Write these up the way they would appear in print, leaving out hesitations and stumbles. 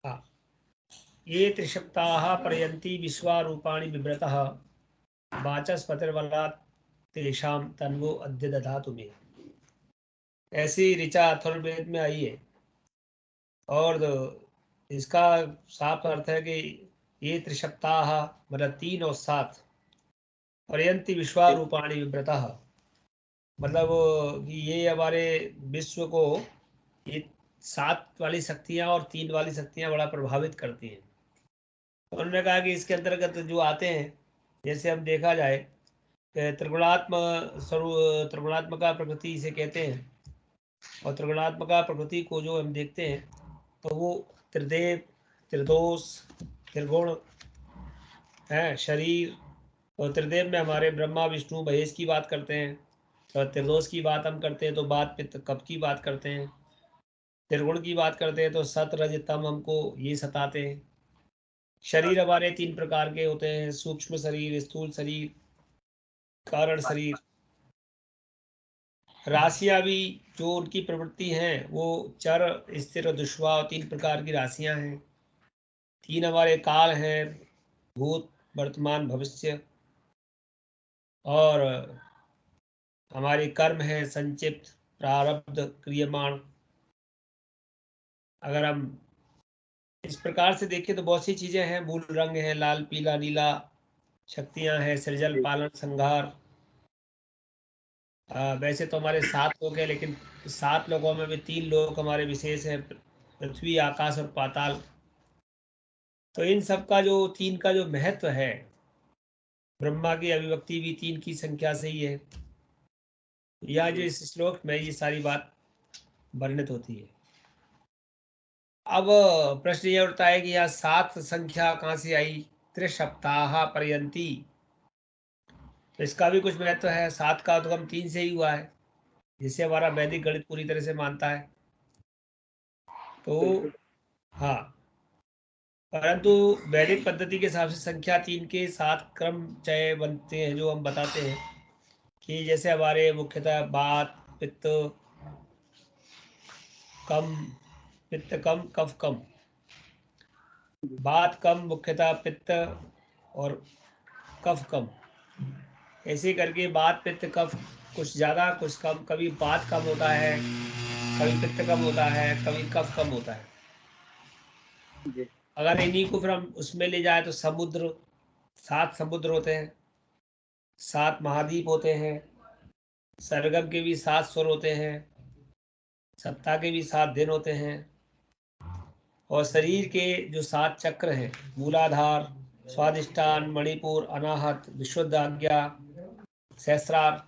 हाँ, ये त्रिशप्ताः पर्यन्ति विश्वारूपाणि बिभ्रतः वाचस्पतिर्बलात् तेषां तन्वो अद्य दधातु मे। ऐसी ऋचा अथर्ववेद में आई है और इसका साफ अर्थ है कि ये त्रिशप्ताः मतलब 3 और 7 पर्यन्ति विश्वारूपाणि बिभ्रतः, मतलब कि ये हमारे विश्व को ये 7 वाली शक्तियां और 3 वाली शक्तियां बड़ा प्रभावित करती हैं। तो उन्होंने कहा कि इसके अंतर्गत जो आते हैं, जैसे हम देखा जाए त्रिगुणात्मका प्रकृति इसे कहते हैं, और त्रिगुणात्मका प्रकृति को जो हम देखते हैं तो वो त्रिदेव, त्रिदोष, त्रिगुण है, शरीर। और त्रिदेव में हमारे ब्रह्मा विष्णु महेश की बात करते हैं, और त्रिदोष की बात हम करते हैं तो बात पित्त कफ की बात करते हैं, त्रिगुण की बात करते हैं तो सत रज तम हमको ये सताते हैं। शरीर हमारे 3 प्रकार के होते हैं, सूक्ष्म शरीर, स्थूल शरीर, कारण शरीर। राशियां भी जो उनकी प्रवृत्ति हैं वो चर, स्थिर और दुष्वा 3 प्रकार की राशियां हैं। 3 हमारे काल हैं, भूत, वर्तमान, भविष्य। और हमारे कर्म है संचित, प्रारब्ध, क्रियमाण। अगर हम इस प्रकार से देखें तो बहुत सी चीजें हैं, मूल रंग है लाल पीला नीला, शक्तियां हैं सृजन पालन संहार। वैसे तो हमारे 7 लोग हैं, लेकिन 7 लोगों में भी 3 लोग हमारे विशेष हैं, पृथ्वी, आकाश और पाताल। तो इन सब का जो 3 का जो महत्व है, ब्रह्मा की अभिव्यक्ति भी 3 की संख्या से ही है। यह जो इस श्लोक में ये सारी बात वर्णित होती है। अब प्रश्न यह उठता है कि यह 7 संख्या कहाँ से आई, त्रिसप्ताह पर्यंती। तो इसका भी कुछ महत्व है। 7 का उद्गम 3 से ही हुआ है, जिसे हमारा वैदिक गणित पूरी तरह से मानता है। तो हाँ, परंतु वैदिक पद्धति के हिसाब से संख्या 3 के 7 क्रम चय बनते हैं, जो हम बताते हैं कि जैसे हमारे मुख्यतः बात पित्त कम, पित्त कम, कफ कम। बात कम मुख्यतः पित्त और कफ कम, ऐसे करके बात पित्त कफ कुछ ज़्यादा कुछ कम, कभी बात कम होता है, कभी पित्त कम होता है, कभी कफ कम होता है। अगर इन्हीं को फिर हम उसमें ले जाए तो समुद्र, 7 समुद्र होते हैं, 7 महाद्वीप होते हैं, सरगम के भी 7 स्वर होते हैं, सप्ताह के भी 7 दिन होते हैं, और शरीर के जो 7 चक्र हैं, मूलाधार, स्वादिष्टान, मणिपुर, अनाहत, विशुद्धाज्ञा, सहस्रार,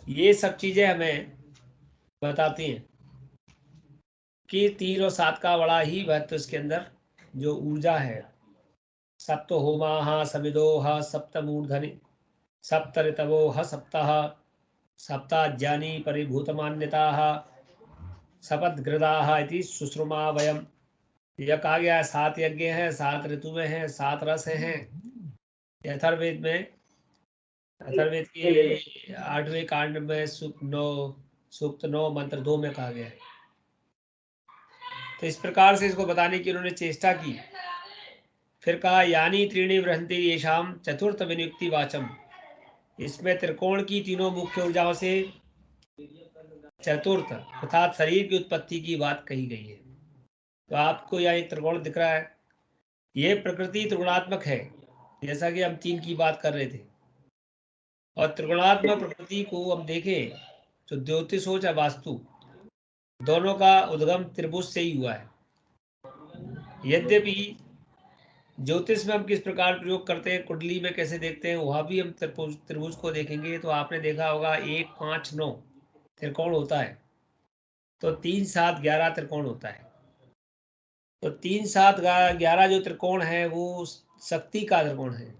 ये सब चीजें हमें बताती हैं कि 3 और 7 का बड़ा ही महत्व इसके अंदर जो ऊर्जा है। सप्त होमा सविदो सप्तमूर्धनि सप्त ऋतवो सप्ताह सप्ताज्ञानी परिभूतमान्यता सपदग्रदाः इति सुश्रुमा वयम। यह कहा गया है 7 यज्ञ हैं, 7 ऋतुएं हैं, 7 रस हैं। अथर्ववेद में, अथर्ववेद के 8वें कांड में सूक्त 9 मंत्र 2 में कहा गया है। तो इस प्रकार से इसको बताने की उन्होंने चेष्टा की। फिर कहा यानी त्रीणी बृहंति येषाम चतुर्थ विनियुक्ति वाचम। इसमें त्रिकोण की तीनों मुख्य ऊर्जाओं से चतुर्थ अर्थात शरीर की उत्पत्ति की बात कही गई है। तो आपको यहाँ एक त्रिकोण दिख रहा है, ये प्रकृति त्रिगुणात्मक है, जैसा कि हम 3 की बात कर रहे थे। और त्रिगुणात्मक प्रकृति को हम देखें तो ज्योतिष हो चाहे वास्तु, दोनों का उद्गम त्रिभुज से ही हुआ है। यद्यपि ज्योतिष में हम किस प्रकार प्रयोग करते हैं, कुंडली में कैसे देखते हैं, वहां भी हम त्रिभुज को देखेंगे तो आपने देखा होगा 1, 5, 9 त्रिकोण होता है, तो 3, 7, 11 त्रिकोण होता है। तो 3, 7, 11 जो त्रिकोण है वो शक्ति का त्रिकोण है,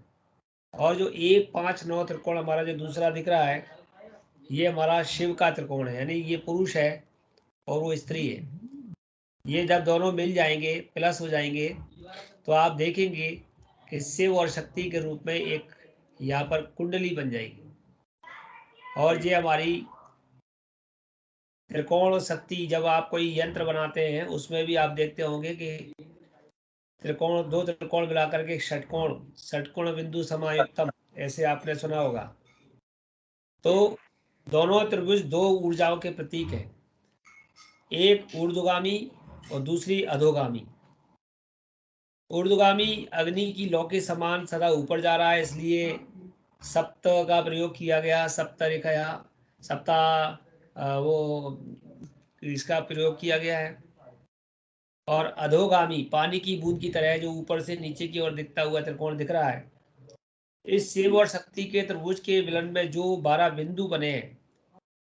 और जो 1, 5, 9 त्रिकोण हमारा जो दूसरा दिख रहा है, ये हमारा शिव का त्रिकोण है, यानी ये पुरुष है और वो स्त्री है। ये जब दोनों मिल जाएंगे, प्लस हो जाएंगे, तो आप देखेंगे कि शिव और शक्ति के रूप में एक यहाँ पर कुंडली बन जाएगी। और ये हमारी त्रिकोण शक्ति, जब आप कोई यंत्र बनाते हैं उसमें भी आप देखते होंगे कि त्रिकोण, दो त्रिकोण मिलाकर के षटकोण, षटकोण बिंदु समायुक्तम, ऐसे आपने सुना होगा। तो दोनों त्रिभुज दो ऊर्जाओं के प्रतीक हैं, एक ऊर्ध्वगामी और दूसरी अधोगामी। ऊर्ध्वगामी अग्नि की लौ के समान सदा ऊपर जा रहा है, इसलिए सप्त का प्रयोग किया गया, सप्त रेखा, सप्ता वो इसका प्रयोग किया गया है। और अधोगामी पानी की बूंद की तरह जो ऊपर से नीचे की ओर दिखता हुआ त्रिकोण दिख रहा है, इस शिव और शक्ति के त्रिभुज के मिलन में जो 12 बिंदु बने हैं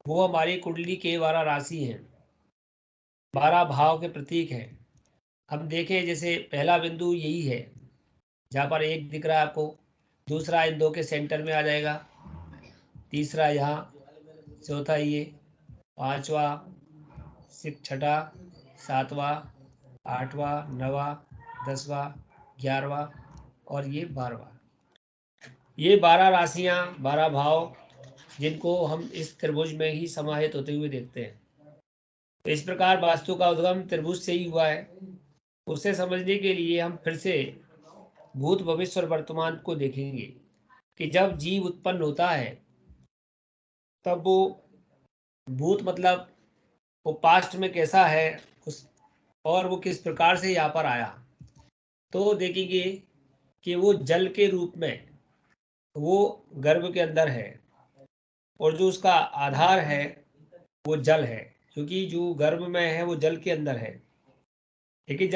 वो हमारी कुंडली के 12 राशि हैं, 12 भाव के प्रतीक हैं। हम देखें, जैसे पहला बिंदु यही है जहाँ पर एक दिख रहा है आपको, दूसरा इन दो के सेंटर में आ जाएगा, तीसरा यहाँ, चौथा ये, पांचवा, छठा, सातवां, आठवां, नवा, 10वां, 11वां और ये 12वां। ये 12 राशियां, 12 भाव, जिनको हम इस त्रिभुज में ही समाहित होते हुए देखते हैं। तो इस प्रकार वास्तु का उद्गम त्रिभुज से ही हुआ है। उसे समझने के लिए हम फिर से भूत, भविष्य और वर्तमान को देखेंगे कि जब जीव उत्पन्न होता है तब वो भूत मतलब वो पास्ट में कैसा है उस, और वो किस प्रकार से यहाँ पर आया। तो देखेंगे कि वो जल के रूप में वो गर्भ के अंदर है, और जो उसका आधार है वो जल है, क्योंकि जो गर्भ में है वो जल के अंदर है। लेकिन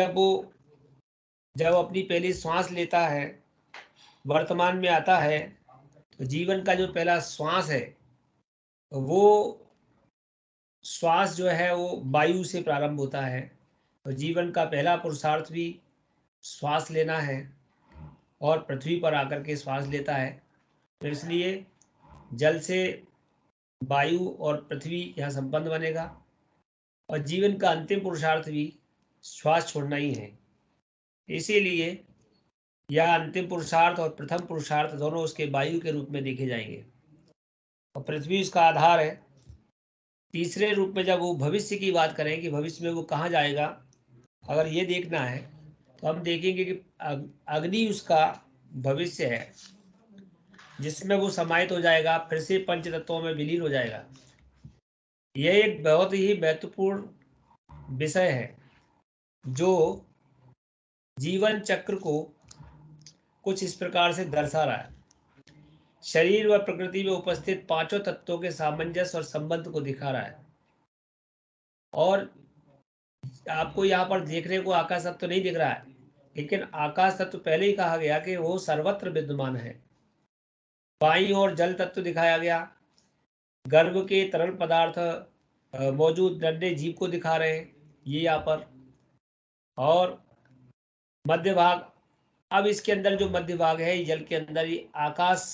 जब अपनी पहली श्वास लेता है, वर्तमान में आता है, तो जीवन का जो पहला श्वास है वो श्वास जो है वो वायु से प्रारंभ होता है। तो जीवन का पहला पुरुषार्थ भी श्वास लेना है, और पृथ्वी पर आकर के श्वास लेता है। तो इसलिए जल से वायु और पृथ्वी यहाँ संबंध बनेगा, और जीवन का अंतिम पुरुषार्थ भी श्वास छोड़ना ही है। इसीलिए यह अंतिम पुरुषार्थ और प्रथम पुरुषार्थ दोनों उसके वायु के रूप में देखे जाएंगे, और पृथ्वी उसका आधार है। तीसरे रूप में जब वो भविष्य की बात करें कि भविष्य में वो कहाँ जाएगा, अगर ये देखना है तो हम देखेंगे कि अग्नि उसका भविष्य है, जिसमें वो समाहित हो जाएगा, फिर से पंच तत्वों में विलीन हो जाएगा। यह एक बहुत ही महत्वपूर्ण विषय है जो जीवन चक्र को कुछ इस प्रकार से दर्शा रहा है। शरीर व प्रकृति में उपस्थित पांचों तत्वों के सामंजस्य और संबंध को दिखा रहा है। और आपको यहाँ पर देखने को आकाश तत्व नहीं दिख रहा है, लेकिन आकाश तत्व पहले ही कहा गया कि वो सर्वत्र विद्यमान है। बाईं ओर जल तत्व दिखाया गया, गर्भ के तरल पदार्थ मौजूद नन्हे जीव को दिखा रहे हैं ये यहाँ पर। और मध्य भाग, अब इसके अंदर जो मध्य भाग है जल के अंदर, ये आकाश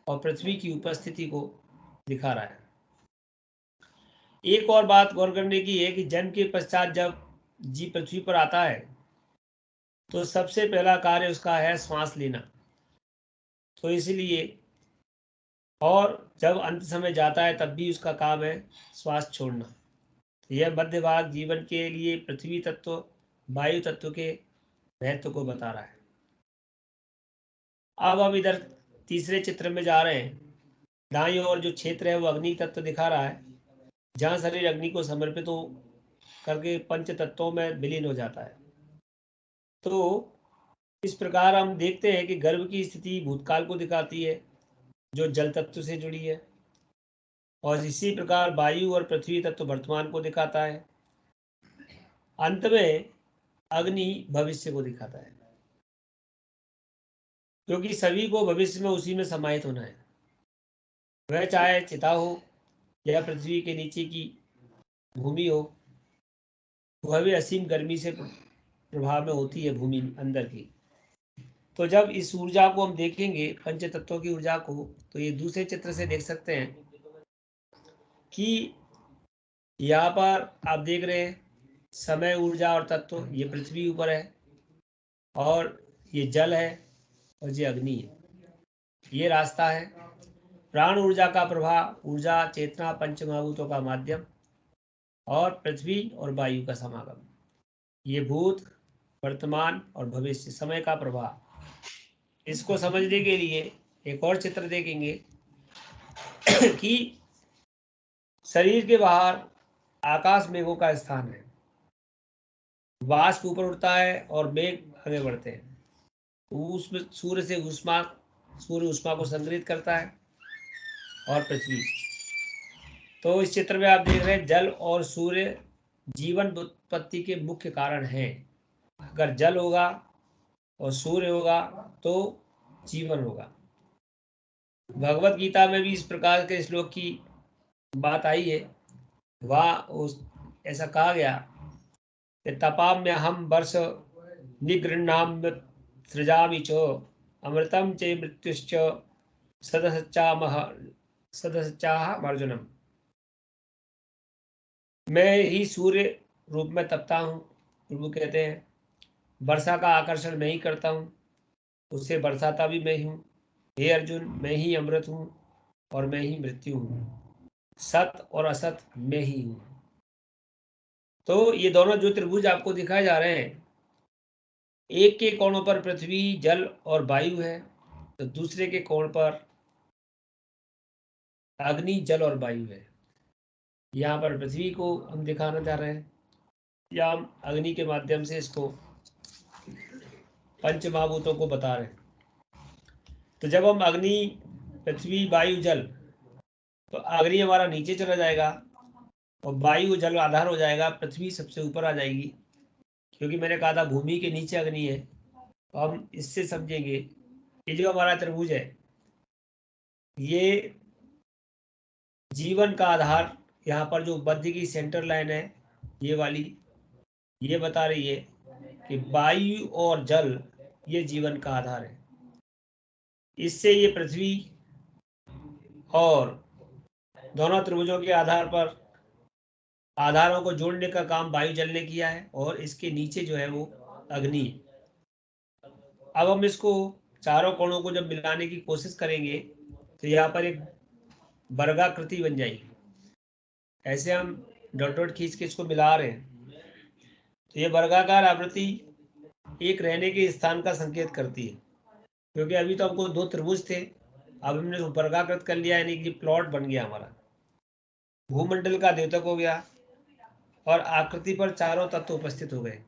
और पृथ्वी की उपस्थिति को दिखा रहा है। एक और बात गौर करने की है कि जन्म के पश्चात जब जीव पृथ्वी पर आता है तो सबसे पहला कार्य उसका है श्वास लेना। तो इसलिए, और जब अंत समय जाता है तब भी उसका काम है श्वास छोड़ना। यह मध्य भाग जीवन के लिए पृथ्वी तत्व, वायु तत्व के महत्व को बता रहा है। अब हम इधर तीसरे चित्र में जा रहे हैं। दाईं ओर जो क्षेत्र है वो अग्नि तत्व दिखा रहा है, जहाँ शरीर अग्नि को समर्पित हो करके पंच तत्वों में विलीन हो जाता है। तो इस प्रकार हम देखते हैं कि गर्भ की स्थिति भूतकाल को दिखाती है जो जल तत्व से जुड़ी है, और इसी प्रकार वायु और पृथ्वी तत्व वर्तमान को दिखाता है। अंत में अग्नि भविष्य को दिखाता है, क्योंकि सभी को भविष्य में उसी में समाहित होना है। वह चाहे चिता हो या पृथ्वी के नीचे की भूमि हो, वह भी असीम गर्मी से प्रभाव में होती है भूमि अंदर की। तो जब इस ऊर्जा को हम देखेंगे, पंच तत्वों की ऊर्जा को, तो ये दूसरे चित्र से देख सकते हैं कि यहाँ पर आप देख रहे हैं समय, ऊर्जा और तत्व, ये पृथ्वी ऊपर है, और ये जल है, और ये अग्नि है, ये रास्ता है। प्राण ऊर्जा का प्रभाव, ऊर्जा, चेतना, पंच महाभूतों का माध्यम, और पृथ्वी और वायु का समागम, ये भूत, वर्तमान और भविष्य, समय का प्रवाह। इसको समझने के लिए एक और चित्र देखेंगे कि शरीर के बाहर आकाश मेघों का स्थान है। वाष्प ऊपर उठता है और मेघ आगे बढ़ते हैं। उसमें सूर्य से सूर्य ऊष्मा को संग्रहित करता है और पृथ्वी। तो इस चित्र में आप देख रहे हैं जल और सूर्य जीवन उत्पत्ति के मुख्य कारण हैं। अगर जल होगा और सूर्य होगा तो जीवन होगा। भगवत गीता में भी इस प्रकार के श्लोक की बात आई है। ऐसा कहा गया कि तपाम्य हम वर्ष निगृह्णाम्य सृजामि च अमृतम चे मृत्युश्च सदसच्चाह अर्जुनम। मैं ही सूर्य रूप में तपता हूँ, प्रभु कहते हैं। वर्षा का आकर्षण मैं ही करता हूँ, उससे बरसाता भी मैं ही हूँ। हे अर्जुन, मैं ही अमृत हूँ और मैं ही मृत्यु हूँ। सत और असत मैं ही हूँ। तो ये दोनों जो त्रिभुज आपको दिखाए जा रहे हैं, एक के कोणों पर पृथ्वी, जल और वायु है, तो दूसरे के कोण पर अग्नि, जल और वायु है। यहाँ पर पृथ्वी को हम दिखाना चाह रहे हैं, या हम अग्नि के माध्यम से इसको पंच महाभूतों को बता रहे हैं। तो जब हम अग्नि, पृथ्वी, वायु, जल, तो अग्नि हमारा नीचे चला जाएगा और वायु जल आधार हो जाएगा, पृथ्वी सबसे ऊपर आ जाएगी, क्योंकि मैंने कहा था भूमि के नीचे अग्नि है। तो हम इससे समझेंगे ये जो हमारा त्रिभुज है, ये जीवन का आधार, यहाँ पर जो मध्य की सेंटर लाइन है ये वाली, ये बता रही है कि वायु और जल ये जीवन का आधार है। इससे ये पृथ्वी और दोनों त्रिभुजों के आधार पर आधारों को जोड़ने का काम वायु जल ने किया है, और इसके नीचे जो है वो अग्नि। अब हम इसको चारों कोणों को जब मिलाने की कोशिश करेंगे तो यहाँ पर एक वर्गाकृति बन जाएगी। ऐसे हम डॉट डॉट खींच के इसको मिला रहे हैं, तो ये वर्गाकार आवृत्ति एक रहने के स्थान का संकेत करती है। क्योंकि अभी तो हमको दो त्रिभुज थे, अब हमने वर्गाकृत कर लिया, यानी कि प्लॉट बन गया हमारा, भूमंडल का द्योतक हो गया और आकृति पर चारों तत्व उपस्थित हो गए।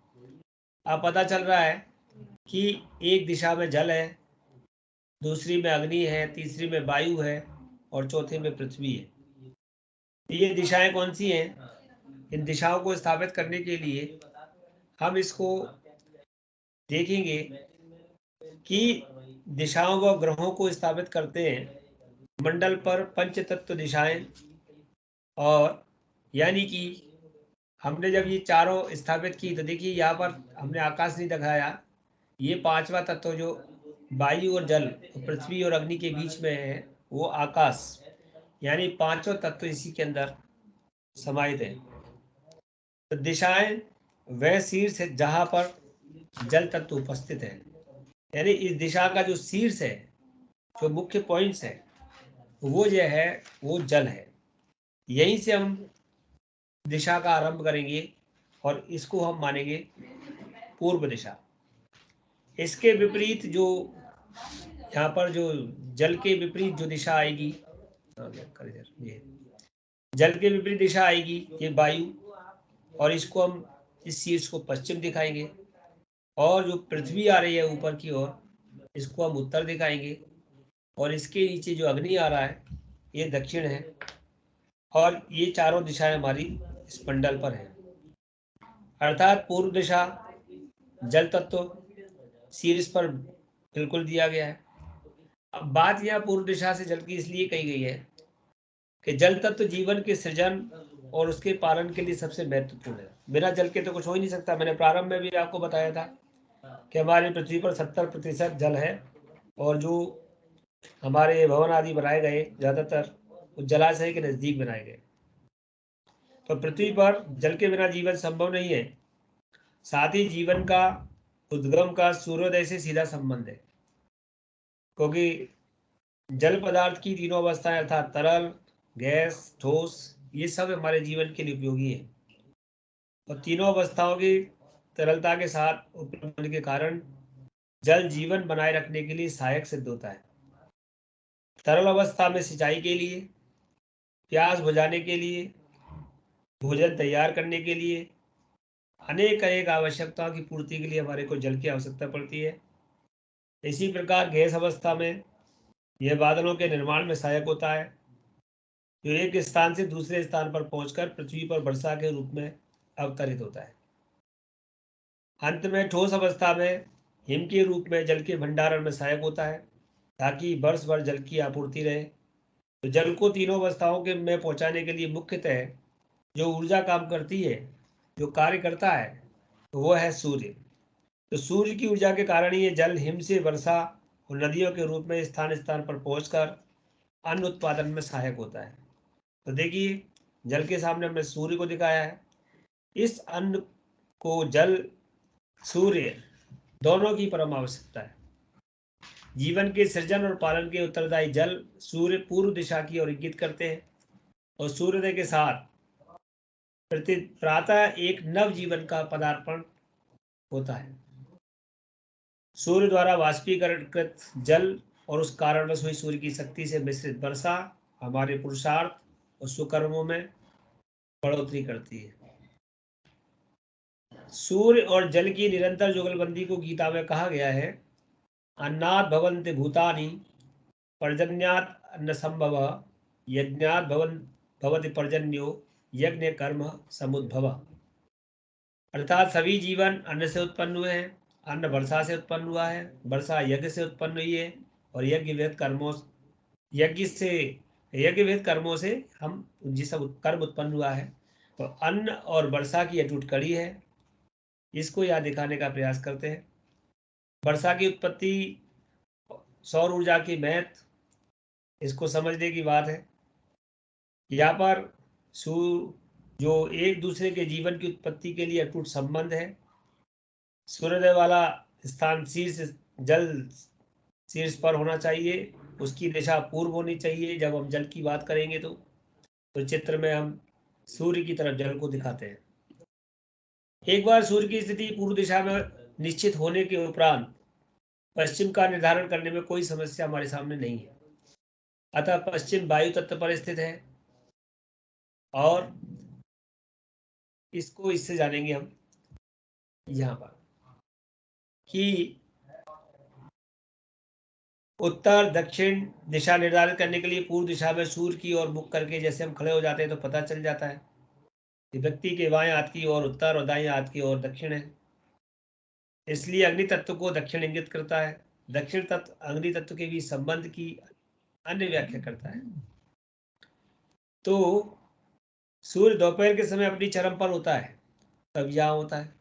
अब पता चल रहा है कि एक दिशा में जल है, दूसरी में अग्नि है, तीसरी में वायु है और चौथे में पृथ्वी है। ये दिशाएं कौन सी हैं? इन दिशाओं को स्थापित करने के लिए हम इसको देखेंगे कि दिशाओं व ग्रहों को स्थापित करते हैं मंडल पर पंच तत्व दिशाएं, और यानी कि हमने जब ये चारों स्थापित की तो देखिए यहाँ पर हमने आकाश नहीं दिखाया, ये पांचवा तत्व जो वायु और जल, पृथ्वी और अग्नि के बीच में है, वो आकाश, यानी पांचों तत्व इसी के अंदर समाहित है। तो दिशाएं वह शीर्ष है जहां पर जल तत्व उपस्थित है, यानी इस दिशा का जो शीर्ष है, जो मुख्य पॉइंट्स है, वो जो है वो जल है। यहीं से हम दिशा का आरंभ करेंगे और इसको हम मानेंगे पूर्व दिशा। इसके विपरीत जो यहाँ पर जो जल के विपरीत जो दिशा आएगी, जल के विपरीत दिशा आएगी ये वायु, और इसको हम इस शीर्ष को पश्चिम दिखाएंगे, और जो पृथ्वी आ रही है ऊपर की ओर, इसको हम उत्तर दिखाएंगे, और इसके नीचे जो अग्नि आ रहा है ये दक्षिण है, और ये चारों दिशाएं हमारी इस मंडल पर है। अर्थात पूर्व दिशा जल तत्व शीर्ष पर बिल्कुल दिया गया है। अब बात यहाँ पूर्व दिशा से जल की इसलिए कही गई है कि जल तत्व जीवन के सृजन और उसके पालन के लिए सबसे महत्वपूर्ण है। बिना जल के तो कुछ हो ही नहीं सकता। मैंने प्रारंभ में भी आपको बताया था कि हमारी पृथ्वी पर 70% जल है, और जो हमारे भवन आदि बनाए गए ज़्यादातर उस जलाशय के नज़दीक बनाए गए। तो पृथ्वी पर जल के बिना जीवन संभव नहीं है। साथ ही जीवन का उद्गम का सूर्योदय से सीधा संबंध है, क्योंकि जल पदार्थ की तीनों अवस्थाएं अर्थात तरल, गैस, ठोस, ये सब हमारे जीवन के लिए उपयोगी है। और तीनों अवस्थाओं की तरलता के साथ उपलब्ध होने के कारण जल जीवन बनाए रखने के लिए सहायक सिद्ध होता है। तरल अवस्था में सिंचाई के लिए, प्यास बुझाने के लिए, भोजन तैयार करने के लिए, अनेक आवश्यकताओं की पूर्ति के लिए हमारे को जल की आवश्यकता पड़ती है। इसी प्रकार गैस अवस्था में यह बादलों के निर्माण में सहायक होता है, जो एक स्थान से दूसरे स्थान पर पहुंचकर पृथ्वी पर वर्षा के रूप में अवतरित होता है। अंत में ठोस अवस्था में हिम के रूप में जल के भंडारण में सहायक होता है, ताकि वर्ष भर जल की आपूर्ति रहे। तो जल को तीनों अवस्थाओं के में पहुंचाने के लिए मुख्यतः जो ऊर्जा काम करती है, जो कार्य करता है, तो वो है सूर्य। तो सूर्य की ऊर्जा के कारण ही ये जल हिम से वर्षा और नदियों के रूप में स्थान स्थान पर पहुंचकर अन्न उत्पादन में सहायक होता है। तो देखिए, जल के सामने हमने सूर्य को दिखाया है। इस अन्न को जल सूर्य दोनों की परम आवश्यकता है। जीवन के सृजन और पालन के उत्तरदायी जल सूर्य पूर्व दिशा की ओर इंगित करते हैं, और सूर्योदय के साथ प्रातः एक नव जीवन का पदार्पण होता है। सूर्य द्वारा वाष्पीकरणकृत जल और उस कारणवश हुई सूर्य की शक्ति से मिश्रित वर्षा हमारे पुरुषार्थ और सुकर्मों में बढ़ोतरी करती है। सूर्य और जल की निरंतर जुगलबंदी को गीता में कहा गया है, अन्नात् भवन्ति भूतानि पर्जन्यात् अन्न संभव यज्ञात् भवति पर्जन्यो यज्ञ कर्म समुद्भव। अर्थात सभी जीवन अन्न से उत्पन्न हुए हैं, अन्न वर्षा से उत्पन्न हुआ है, वर्षा यज्ञ से उत्पन्न हुई है, और यज्ञ विहित कर्मों से हम जिस कर्म उत्पन्न हुआ है। तो अन्न और वर्षा की अटूट कड़ी है, इसको यहाँ दिखाने का प्रयास करते हैं। वर्षा की उत्पत्ति, सौर ऊर्जा की महत्व, इसको समझने की बात है। यहाँ पर जो एक दूसरे के जीवन की उत्पत्ति के लिए अटूट संबंध है। सूर्योदय वाला स्थान शीर्ष पर होना चाहिए, उसकी दिशा पूर्व होनी चाहिए। जब हम जल की बात करेंगे तो चित्र में हम सूर्य की तरफ जल को दिखाते हैं। एक बार सूर्य की स्थिति पूर्व दिशा में निश्चित होने के उपरांत पश्चिम का निर्धारण करने में कोई समस्या हमारे सामने नहीं है। अतः पश्चिम वायु तत्व पर स्थित है, और इसको इससे जानेंगे हम यहाँ पर कि उत्तर दक्षिण दिशा निर्धारित करने के लिए पूर्व दिशा में सूर्य की ओर मुख करके जैसे हम खड़े हो जाते हैं तो पता चल जाता है कि व्यक्ति के बाएं हाथ की ओर उत्तर और दाएं हाथ की ओर दक्षिण है। इसलिए अग्नि तत्व को दक्षिण इंगित करता है। दक्षिण तत्व अग्नि तत्व के बीच संबंध की अन्य व्याख्या करता है। तो सूर्य दोपहर के समय अपनी चरम पर होता है, तब यहाँ होता है,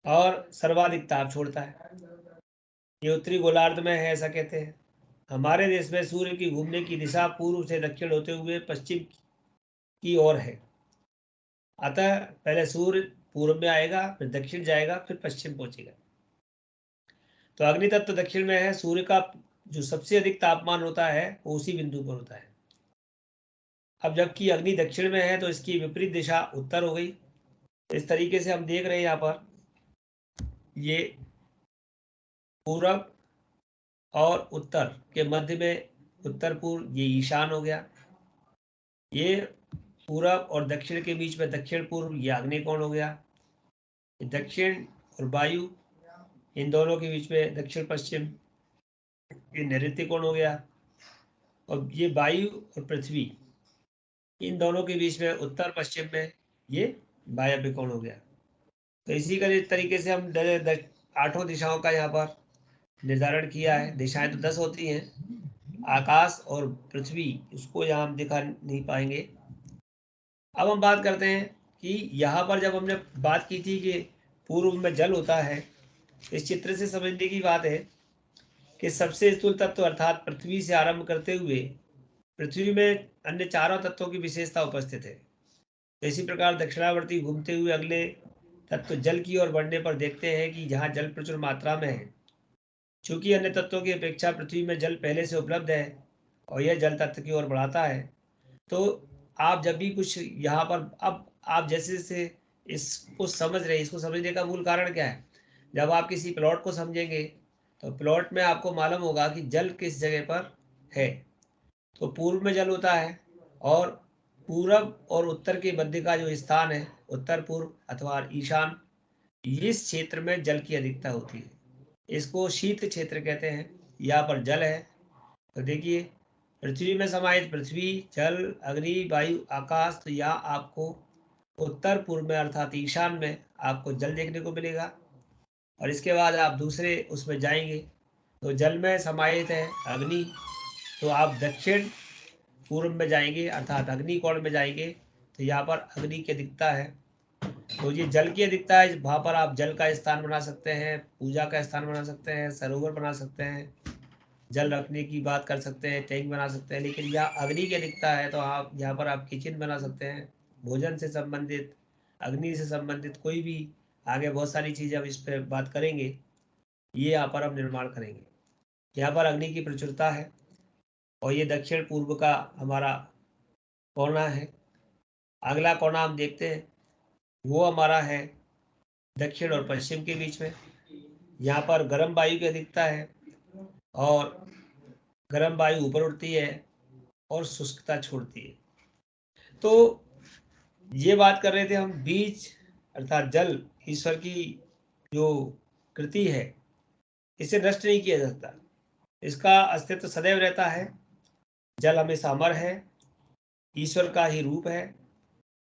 और सर्वाधिक ताप छोड़ता है। ये उत्तरी गोलार्ध में है, ऐसा कहते हैं। हमारे देश में सूर्य की घूमने की दिशा पूर्व से दक्षिण होते हुए पश्चिम की ओर है। अतः पहले सूर्य पूर्व में आएगा, फिर दक्षिण जाएगा, फिर पश्चिम पहुंचेगा। तो अग्नि तत्व दक्षिण में है। सूर्य का जो सबसे अधिक तापमान होता है वो उसी बिंदु पर होता है। अब जबकि अग्नि दक्षिण में है तो इसकी विपरीत दिशा उत्तर हो गई। इस तरीके से हम देख रहे हैं यहाँ पर, ये पूरब और उत्तर के मध्य में उत्तर पूर्व, ये ईशान हो गया। ये पूरब और दक्षिण के बीच में दक्षिण पूर्व, ये आग्नेय कोण हो गया। दक्षिण और वायु, इन दोनों के बीच में दक्षिण पश्चिम, ये नैऋत्य कोण हो गया। और ये वायु और पृथ्वी, इन दोनों के बीच में उत्तर पश्चिम में ये वायव्य कोण हो गया। तो इसी का तरीके से हम 8 दिशाओं का यहाँ पर निर्धारण किया है। दिशाएं तो 10 होती हैं, आकाश और पृथ्वी, इसको यहाँ हम दिखा नहीं पाएंगे। अब हम बात करते हैं कि यहाँ पर जब हमने बात की थी कि पूर्व में जल होता है, इस चित्र से समझने की बात है कि सबसे स्थूल तत्व अर्थात पृथ्वी से आरंभ करते हुए पृथ्वी में अन्य चारों तत्वों की विशेषता उपस्थित है। इसी प्रकार दक्षिणावर्ती घूमते हुए अगले तत्व जल की ओर बढ़ने पर देखते हैं कि जहाँ जल प्रचुर मात्रा में है। चूंकि अन्य तत्वों की अपेक्षा पृथ्वी में जल पहले से उपलब्ध है और यह जल तत्व की ओर बढ़ाता है। तो आप जब भी कुछ यहाँ पर, अब आप जैसे जैसे इसको समझ रहे हैं। इसको समझने का मूल कारण क्या है? जब आप किसी प्लॉट को समझेंगे तो प्लॉट में आपको मालूम होगा कि जल किस जगह पर है। तो पूर्व में जल होता है और पूरब और उत्तर के मध्य का जो स्थान है, उत्तर पूर्व अथवा ईशान, इस क्षेत्र में जल की अधिकता होती है। इसको शीत क्षेत्र कहते हैं। यहाँ पर जल है। तो देखिए, पृथ्वी में समाहित पृथ्वी, जल, अग्नि, वायु, आकाश। तो यहाँ आपको उत्तर पूर्व में अर्थात ईशान में आपको जल देखने को मिलेगा। और इसके बाद आप दूसरे उसमें जाएंगे तो जल में समाहित है अग्नि। तो आप दक्षिण पूर्व में जाएंगे अर्थात अग्नि कोण में जाएंगे तो यहाँ पर अग्नि की अधिकता है। तो ये जल की अधिकता है, वहाँ पर आप जल का स्थान बना सकते हैं, पूजा का स्थान बना सकते हैं, सरोवर बना सकते हैं, जल रखने की बात कर सकते हैं, टैंक बना सकते हैं। लेकिन यहाँ अग्नि की अधिकता है तो आप यहाँ पर आप किचन बना सकते हैं, भोजन से संबंधित, अग्नि से संबंधित कोई भी, आगे बहुत सारी चीज़ें हम इस पर बात करेंगे, ये यहाँ पर हम निर्माण करेंगे। यहाँ पर अग्नि की प्रचुरता है और ये दक्षिण पूर्व का हमारा कोना है। अगला कोना हम देखते हैं, वो हमारा है दक्षिण और पश्चिम के बीच में। यहाँ पर गर्म वायु की अधिकता है और गर्म वायु ऊपर उठती है और शुष्कता छोड़ती है। तो ये बात कर रहे थे हम, बीज अर्थात जल ईश्वर की जो कृति है, इसे नष्ट नहीं किया जा सकता, इसका अस्तित्व सदैव रहता है। जल हमेशा अमर है, ईश्वर का ही रूप है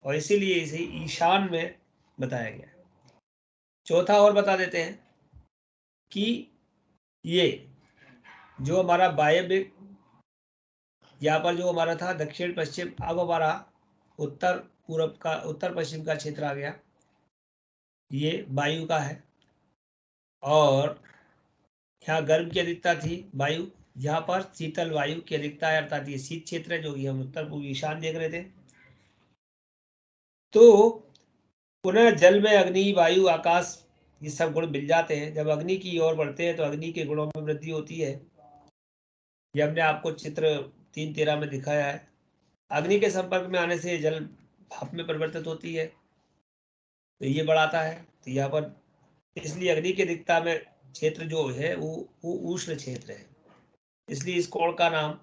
और इसीलिए इसे ईशान में बताया गया है। चौथा और बता देते हैं कि ये जो हमारा वायव्य, यहाँ पर जो हमारा था दक्षिण पश्चिम, अब हमारा उत्तर पूर्व का, उत्तर पश्चिम का क्षेत्र आ गया, ये वायु का है। और यहाँ गर्म की अधिकता थी वायु, यहाँ पर शीतल वायु की अधिकता है अर्थात ये शीत क्षेत्र है जो कि हम उत्तर पूर्व ईशान देख रहे थे। तो पुनः जल में अग्नि, वायु, आकाश, ये सब गुण मिल जाते हैं। जब अग्नि की ओर बढ़ते हैं तो अग्नि के गुणों में वृद्धि होती है। ये हमने आपको चित्र 3.13 में दिखाया है। अग्नि के संपर्क में आने से जल भाप में परिवर्तित होती है तो ये बढ़ाता है। तो यहाँ पर इसलिए अग्नि की अधिकता में क्षेत्र जो है वो उष्ण क्षेत्र है, इसलिए इस कोण का नाम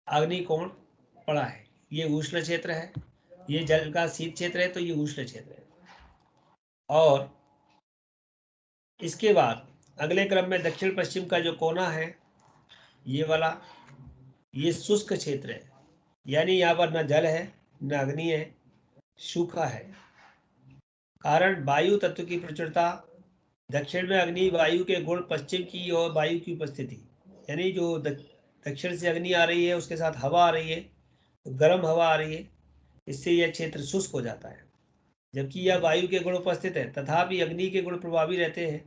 अग्नि कोण पड़ा है। ये उष्ण क्षेत्र है, ये जल का शीत क्षेत्र है तो ये उष्ण क्षेत्र है। और इसके बाद अगले क्रम में दक्षिण पश्चिम का जो कोना है, ये वाला, ये शुष्क क्षेत्र है, यानी यहाँ पर न जल है न अग्नि है, सूखा है। कारण वायु तत्व की प्रचुरता, दक्षिण में अग्नि वायु के गुण, पश्चिम की ओर वायु की उपस्थिति, यानी जो दक्षिण से अग्नि आ रही है उसके साथ हवा आ रही है, तो गर्म हवा आ रही है, इससे यह क्षेत्र शुष्क हो जाता है। जबकि यह वायु के गुण उपस्थित है तथापि अग्नि के गुण प्रभावी रहते हैं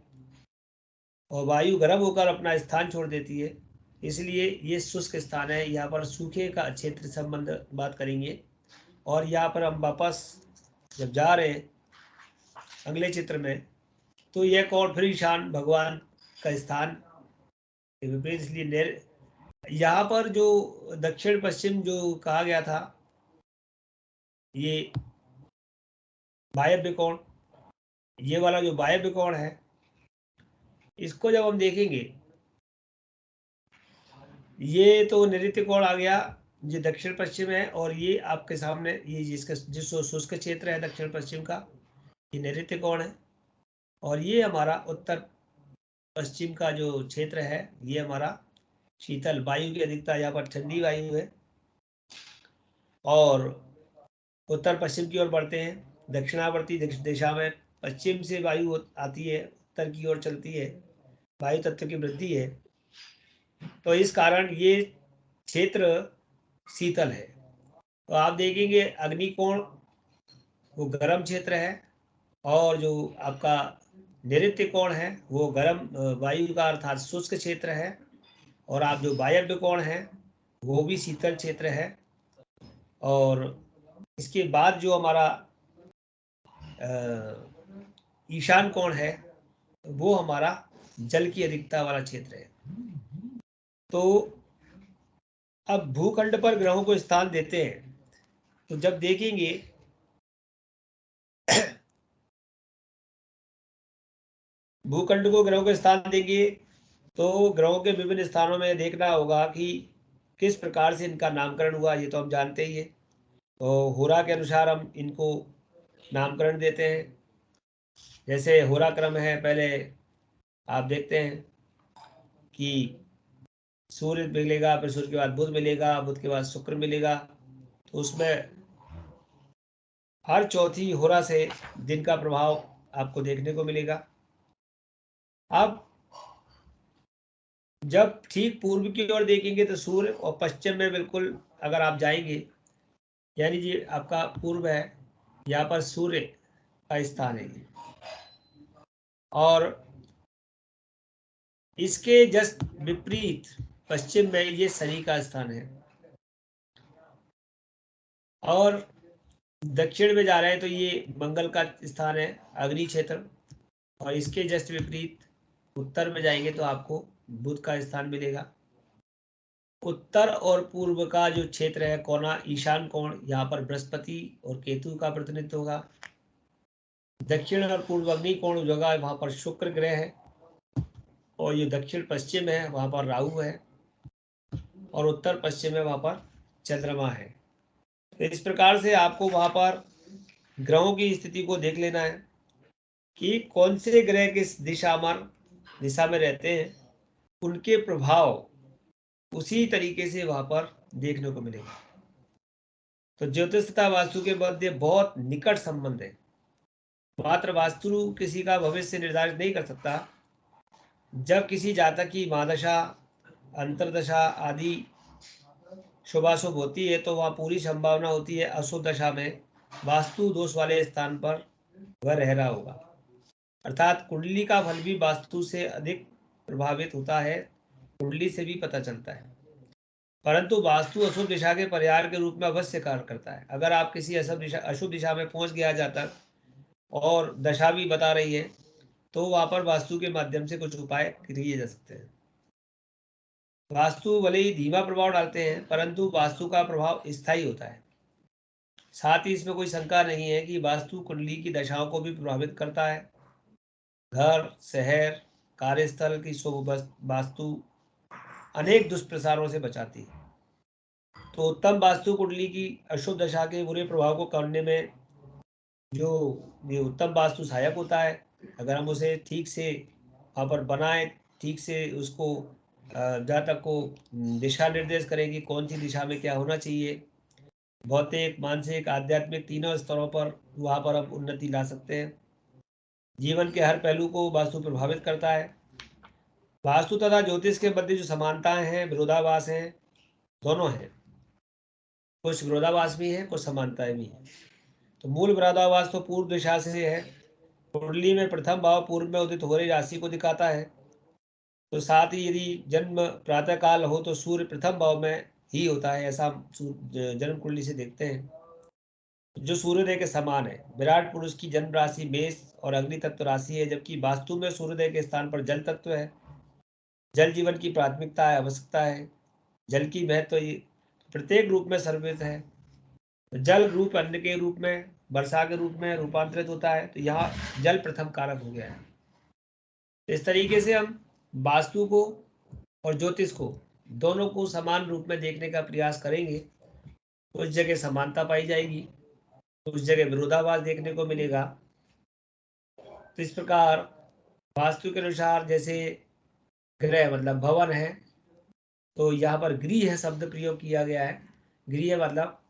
और वायु गर्म होकर अपना स्थान छोड़ देती है, इसलिए ये शुष्क स्थान है। यहाँ पर सूखे का क्षेत्र संबंध बात करेंगे। और यहाँ पर हम वापस जब जा रहे हैं अगले चित्र में, तो यह कोण फिर ईशान भगवान का स्थान विपरीत, इसलिए यहाँ पर जो दक्षिण पश्चिम जो कहा गया था, ये वायव्य कोण, ये वाला जो वायव्य कोण है, इसको जब हम देखेंगे, ये तो नैऋत्य कोण आ गया, ये दक्षिण पश्चिम है। और ये आपके सामने ये जिस शुष्क क्षेत्र है दक्षिण पश्चिम का, ये नैऋत्य कोण है। और ये हमारा उत्तर पश्चिम का जो क्षेत्र है, ये हमारा शीतल वायु की अधिकता, यहाँ पर ठंडी वायु है। और उत्तर पश्चिम की ओर बढ़ते हैं, दक्षिणावर्ती दिशा में पश्चिम से वायु आती है, उत्तर की ओर चलती है, वायु तत्व की वृद्धि है। तो इस कारण ये क्षेत्र शीतल है। तो आप देखेंगे अग्निकोण वो गर्म क्षेत्र है और जो आपका नैऋत्य कोण है वो गर्म वायु का अर्थात शुष्क क्षेत्र है। और आप जो वायव्य कोण है वो भी शीतल क्षेत्र है। और इसके बाद जो हमारा ईशान कोण है वो हमारा जल की अधिकता वाला क्षेत्र है। तो अब भूखंड पर ग्रहों को स्थान देते हैं, तो जब देखेंगे भूखंड को ग्रहों के स्थान देंगे तो ग्रहों के विभिन्न स्थानों में देखना होगा कि किस प्रकार से इनका नामकरण हुआ, ये तो हम जानते ही है। तो होरा के अनुसार हम इनको नामकरण देते हैं। जैसे होरा क्रम है, पहले आप देखते हैं कि सूर्य मिलेगा, फिर सूर्य के बाद बुध मिलेगा, बुध के बाद शुक्र मिलेगा। तो उसमें हर चौथी होरा से दिन का प्रभाव आपको देखने को मिलेगा। अब जब ठीक पूर्व की ओर देखेंगे तो सूर्य, और पश्चिम में बिल्कुल अगर आप जाएंगे, यानी जी आपका पूर्व है, यहाँ पर सूर्य का स्थान है, और इसके जस्ट विपरीत पश्चिम में ये शनि का स्थान है, और दक्षिण में जा रहे हैं तो ये मंगल का स्थान है, अग्नि क्षेत्र। और इसके जस्ट विपरीत उत्तर में जाएंगे तो आपको बुध का स्थान मिलेगा। उत्तर और पूर्व का जो क्षेत्र है कोना, ईशान कोण, यहाँ पर बृहस्पति और केतु का प्रतिनिधित्व होगा। दक्षिण और पूर्व अग्नि कोण जगह वहां पर शुक्र ग्रह है, और ये दक्षिण पश्चिम है, वहां पर राहु है, और उत्तर पश्चिम है, वहां पर चंद्रमा है। तो इस प्रकार से आपको वहां पर ग्रहों की स्थिति को देख लेना है कि कौन से ग्रह किस दिशा में रहते हैं, उनके प्रभाव उसी तरीके से वहां पर देखने को मिलेगा। तो ज्योतिष तथा वास्तु के मध्य बहुत निकट संबंध है। मात्र वास्तु किसी का भविष्य निर्धारित नहीं कर सकता। जब किसी जातक की महादशा, अंतरदशा आदि शुभाशुभ होती है तो वह पूरी संभावना होती है अशुभ दशा में वास्तु दोष वाले स्थान पर वह रह रहा होगा। अर्थात कुंडली का फल भी वास्तु से अधिक प्रभावित होता है, कुंडली से भी पता चलता है। परंतु वास्तु अशुभ दिशा के परिहार के रूप में अवश्य कार्य करता है। अगर आप किसी अशुभ दिशा में पहुंच गया जातक और दशा भी बता रही है, तो वहां पर वास्तु के माध्यम से कुछ उपाय किए जा सकते हैं। वास्तु भले ही धीमा प्रभाव डालते हैं, परंतु वास्तु का प्रभाव स्थायी होता है। साथ ही इसमें कोई शंका नहीं है कि वास्तु कुंडली की दशाओं को भी प्रभावित करता है। घर, शहर, कार्यस्थल की शुभ वास्तु अनेक दुष्प्रसारों से बचाती है। तो उत्तम वास्तु कुंडली की अशुभ दशा के बुरे प्रभाव को करने में जो ये उत्तम वास्तु सहायक होता है। अगर हम उसे ठीक से वहाँ पर बनाएं, ठीक से उसको जातक को दिशा निर्देश करें कि कौन सी दिशा में क्या होना चाहिए। भौतिक, मानसिक, आध्यात्मिक तीनों स्तरों पर वहाँ पर हम उन्नति ला सकते हैं। जीवन के हर पहलू को वास्तु प्रभावित करता है। वास्तु तथा ज्योतिष के मध्य जो समानताएं हैं, विरोधाभास हैं, दोनों हैं। कुछ विरोधाभास भी है, कुछ समानताएं भी हैं। तो मूल विरोधाभास तो पूर्व दिशा से है। कुंडली में प्रथम भाव पूर्व में उदित हो रही राशि को दिखाता है। तो साथ ही यदि जन्म प्रातः काल हो तो सूर्य प्रथम भाव में ही होता है, ऐसा जन्म कुंडली से देखते हैं, जो सूर्योदय के समान है। विराट पुरुष की जन्म राशि मेष और अग्नि तत्व राशि है, जबकि वास्तु में सूर्योदय के स्थान पर जल तत्व है। जल जीवन की प्राथमिकता है, आवश्यकता है। जल की महत्व प्रत्येक रूप में सर्वविदित है। जल रूप अन्न के रूप में, वर्षा के रूप में रूपांतरित होता है। तो यहाँ जल प्रथम कारक हो गया है। इस तरीके से हम वास्तु को और ज्योतिष को दोनों को समान रूप में देखने का प्रयास करेंगे। उस जगह समानता पाई जाएगी, उस जगह विरोधाभास देखने को मिलेगा। तो इस प्रकार वास्तु के अनुसार जैसे गृह मतलब भवन है, तो यहाँ पर गृह शब्द प्रयोग किया गया है। गृह मतलब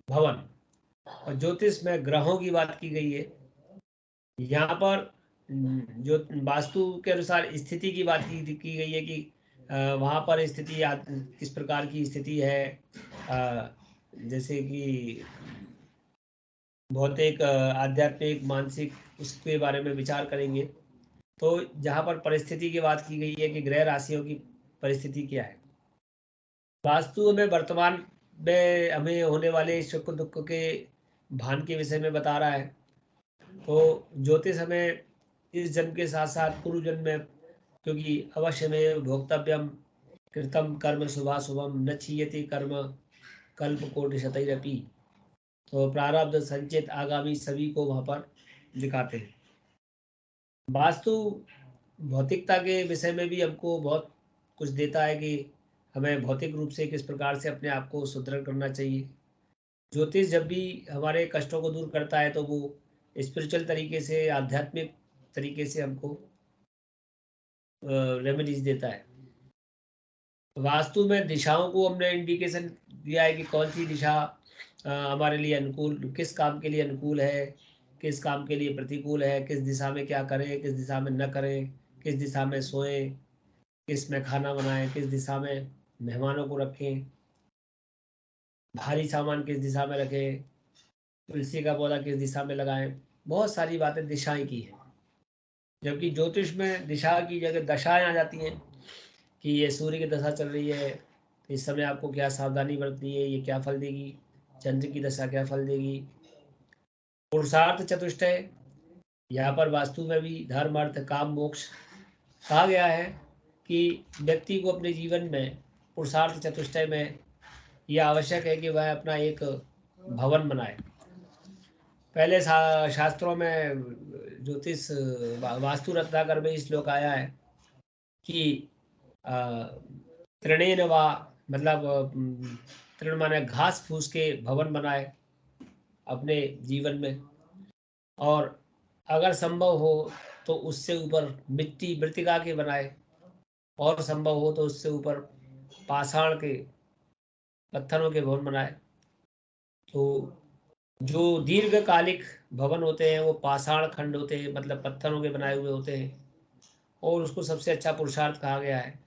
भवन, और ज्योतिष में ग्रहों की बात की गई है। यहाँ पर जो वास्तु के अनुसार स्थिति की बात की गई है कि वहाँ पर स्थिति किस प्रकार की स्थिति है, जैसे कि भौतिक, आध्यात्मिक, मानसिक, उसके बारे में विचार करेंगे। तो जहाँ पर परिस्थिति की बात की गई है कि ग्रह राशियों की परिस्थिति क्या है। वास्तु में वर्तमान में हमें होने वाले सुख दुख के भान के विषय में बता रहा है। तो ज्योतिष हमें इस जन्म के साथ साथ पूर्व जन्म में, क्योंकि अवश्य में भोक्तव्यम कृतम कर्म शुभाशुभम न क्षीयते कर्म कल्प कोटि शतैरपि, तो प्रारब्ध, संचित, आगामी सभी को वहाँ पर दिखाते हैं। वास्तु भौतिकता के विषय में भी हमको बहुत कुछ देता है कि हमें भौतिक रूप से किस प्रकार से अपने आप को सुदृढ़ करना चाहिए। ज्योतिष जब भी हमारे कष्टों को दूर करता है तो वो स्पिरिचुअल तरीके से, आध्यात्मिक तरीके से हमको रेमेडीज देता है। वास्तु में दिशाओं को हमने इंडिकेशन दिया है कि कौन सी दिशा हमारे लिए अनुकूल, किस काम के लिए अनुकूल है, किस काम के लिए प्रतिकूल है, किस दिशा में क्या करें, किस दिशा में न करें, किस दिशा में सोएं, किस में खाना बनाएं, किस दिशा में मेहमानों को रखें, भारी सामान किस दिशा में रखें, तुलसी का पौधा किस दिशा में लगाएं। बहुत सारी बातें दिशाएं की हैं। जबकि ज्योतिष में दिशा की जगह दशाएं आ जाती हैं कि ये सूर्य की दशा चल रही है तो इस समय आपको क्या सावधानी बरतनी है, ये क्या फल देगी, चंद्र की दशा क्या फल देगी। पुरुषार्थ चतुष्टय, यहाँ पर वास्तु में भी धर्म, अर्थ, काम, मोक्ष कहा गया है कि व्यक्ति को अपने जीवन में पुरुषार्थ चतुष्टय में यह आवश्यक है कि वह अपना एक भवन बनाए। पहले शास्त्रों में ज्योतिष वास्तु रत्नाकर में श्लोक आया है कि तृणेन वा, मतलब तृण माने घास फूस के भवन बनाए अपने जीवन में, और अगर संभव हो तो उससे ऊपर मिट्टी मृतिका के बनाए, और संभव हो तो उससे ऊपर पाषाण के, पत्थरों के भवन बनाए। तो जो दीर्घकालिक भवन होते हैं वो पाषाण खंड होते हैं, मतलब पत्थरों के बनाए हुए होते हैं, और उसको सबसे अच्छा पुरुषार्थ कहा गया है।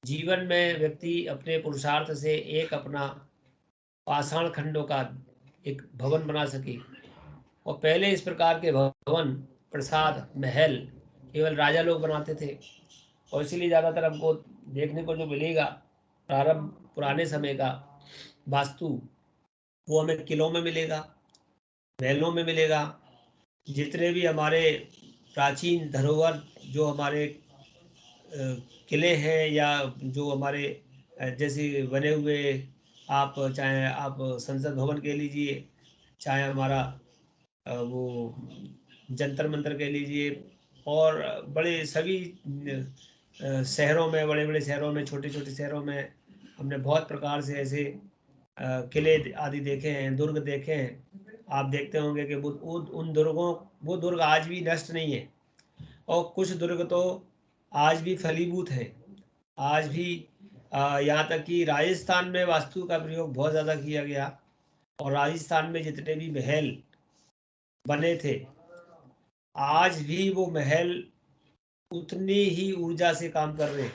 जीवन में व्यक्ति अपने पुरुषार्थ से एक अपना पाषाण खंडों का एक भवन बना सके। और पहले इस प्रकार के भवन, प्रसाद, महल केवल राजा लोग बनाते थे, और इसीलिए ज़्यादातर हमको देखने को जो मिलेगा प्रारंभ पुराने समय का वास्तु, वो हमें किलों में मिलेगा, महलों में मिलेगा। जितने भी हमारे प्राचीन धरोहर जो हमारे किले हैं या जो हमारे जैसे बने हुए, आप चाहे आप संसद भवन कह लीजिए, चाहे हमारा वो जंतर मंतर कह लीजिए, और बड़े सभी शहरों में, बड़े बड़े शहरों में, छोटे छोटे शहरों में हमने बहुत प्रकार से ऐसे किले आदि देखे हैं, दुर्ग देखे हैं। आप देखते होंगे कि उन दुर्गों, वो दुर्ग आज भी नष्ट नहीं है, और कुछ दुर्ग तो आज भी फलीभूत है। आज भी यहाँ तक कि राजस्थान में वास्तु का प्रयोग बहुत ज़्यादा किया गया, और राजस्थान में जितने भी महल बने थे, आज भी वो महल उतनी ही ऊर्जा से काम कर रहे हैं।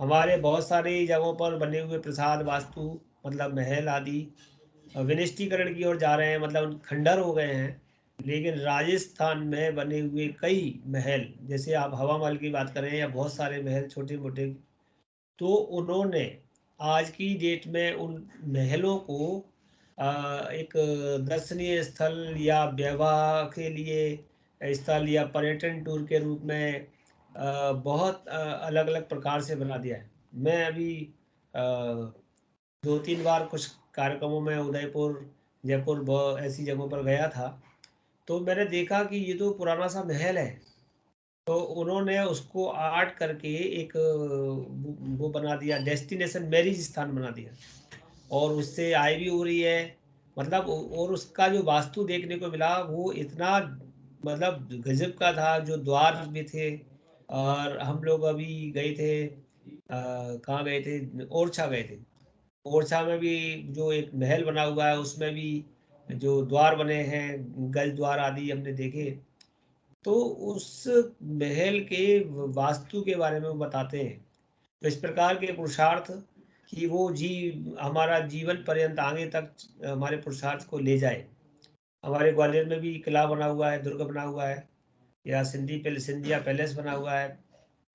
हमारे बहुत सारी जगहों पर बने हुए प्रसाद वास्तु, मतलब महल आदि विनिष्टीकरण की ओर जा रहे हैं, मतलब खंडर हो गए हैं। लेकिन राजस्थान में बने हुए कई महल, जैसे आप हवा महल की बात करें या बहुत सारे महल छोटे मोटे, तो उन्होंने आज की डेट में उन महलों को एक दर्शनीय स्थल या विवाह के लिए स्थल या पर्यटन टूर के रूप में बहुत अलग अलग प्रकार से बना दिया है। मैं अभी 2-3 बार कुछ कार्यक्रमों में उदयपुर, जयपुर ऐसी जगहों पर गया था, तो मैंने देखा कि ये तो पुराना सा महल है, तो उन्होंने उसको आर्ट करके एक वो बना दिया, डेस्टिनेशन मैरिज स्थान बना दिया, और उससे आय भी हो रही है। मतलब और उसका जो वास्तु देखने को मिला वो इतना मतलब गजब का था। जो द्वार भी थे, और हम लोग अभी गए थे, कहाँ गए थे, ओरछा गए थे। ओरछा में भी जो एक महल बना हुआ है उसमें भी जो द्वार बने हैं, गज द्वार आदि हमने देखे। तो उस महल के वास्तु के बारे में वो बताते हैं। तो इस प्रकार के पुरुषार्थ कि वो हमारा जीवन पर्यंत आगे तक हमारे पुरुषार्थ को ले जाए। हमारे ग्वालियर में भी किला बना हुआ है, दुर्ग बना हुआ है, या सिंधिया पैलेस बना हुआ है।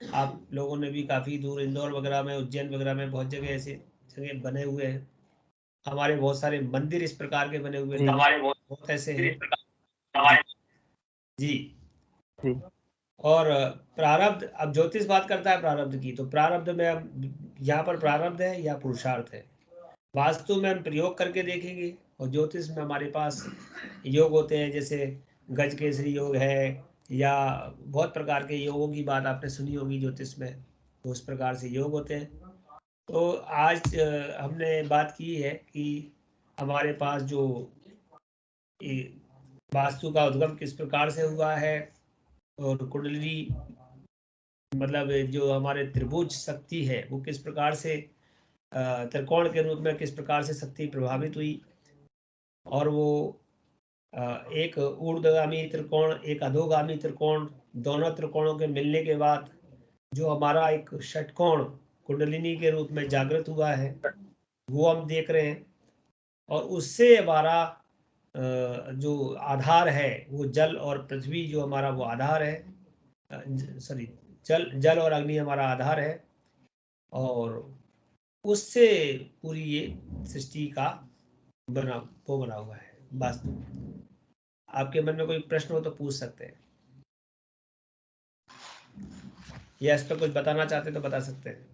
आप लोगों ने भी काफ़ी दूर इंदौर वगैरह में, उज्जैन वगैरह में बहुत जगह ऐसे जगह बने हुए हैं। हमारे बहुत सारे मंदिर इस प्रकार के बने हुए हैं, हमारे बहुत ऐसे हैं। जी जी। और प्रारब्ध, अब ज्योतिष बात करता है प्रारब्ध की, तो प्रारब्ध में हम यहाँ पर प्रारब्ध है या पुरुषार्थ है, वास्तु में हम प्रयोग करके देखेंगे और ज्योतिष में हमारे पास योग होते हैं, जैसे गज केसरी योग है, या बहुत प्रकार के योगों की बात आपने सुनी होगी ज्योतिष में, तो उस प्रकार से योग होते हैं। तो आज हमने बात की है कि हमारे पास जो वास्तु का उद्गम किस प्रकार से हुआ है, और कुंडली मतलब जो हमारे त्रिभुज शक्ति है वो किस प्रकार से त्रिकोण के रूप में किस प्रकार से शक्ति प्रभावित हुई, और वो एक ऊर्ध्वगामी त्रिकोण, एक अधोगामी त्रिकोण, दोनों त्रिकोणों के मिलने के बाद जो हमारा एक षटकोण कुंडलिनी के रूप में जागृत हुआ है वो हम देख रहे हैं। और उससे हमारा जो आधार है वो जल और पृथ्वी, जो हमारा वो आधार है, सॉरी जल और अग्नि हमारा आधार है, और उससे पूरी ये सृष्टि का बना हुआ है वास्तु। आपके मन में कोई प्रश्न हो तो पूछ सकते हैं, या इस पर कुछ बताना चाहते तो बता सकते हैं।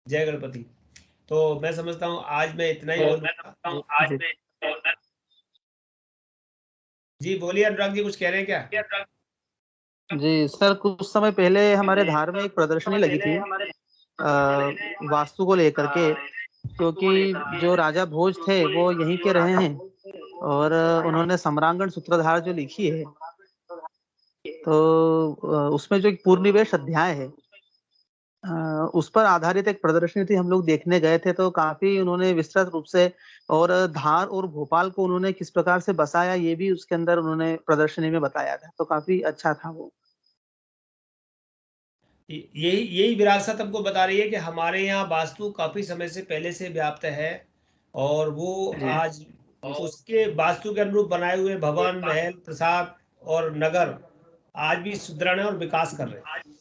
जय गणपति। तो मैं समझता हूँ आज मैं इतना ही बोलूँगा। जी बोलिए अनुराग जी, कुछ कह रहे हैं क्या? जी सर, कुछ समय पहले हमारे धार में एक प्रदर्शनी लगी थी वास्तु को लेकर के, क्योंकि जो राजा भोज थे वो यहीं के रहे हैं, और उन्होंने सम्रांगण सूत्रधार जो लिखी है, तो उसमें जो एक पूर्णनिवेश अध्याय है उस पर आधारित एक प्रदर्शनी थी। हम लोग देखने गए थे, तो काफी उन्होंने विस्तृत रूप से, और धार और भोपाल को उन्होंने किस प्रकार से बसाया ये भी उसके अंदर उन्होंने प्रदर्शनी में बताया था, तो काफी अच्छा था वो। यही विरासत हमको बता रही है कि हमारे यहाँ वास्तु काफी समय से पहले से व्याप्त है, और वो आज उसके वास्तु के अनुरूप बनाए हुए भवन, महल, प्रसाद और नगर आज भी सुदृढ़ है और विकास कर रहे हैं।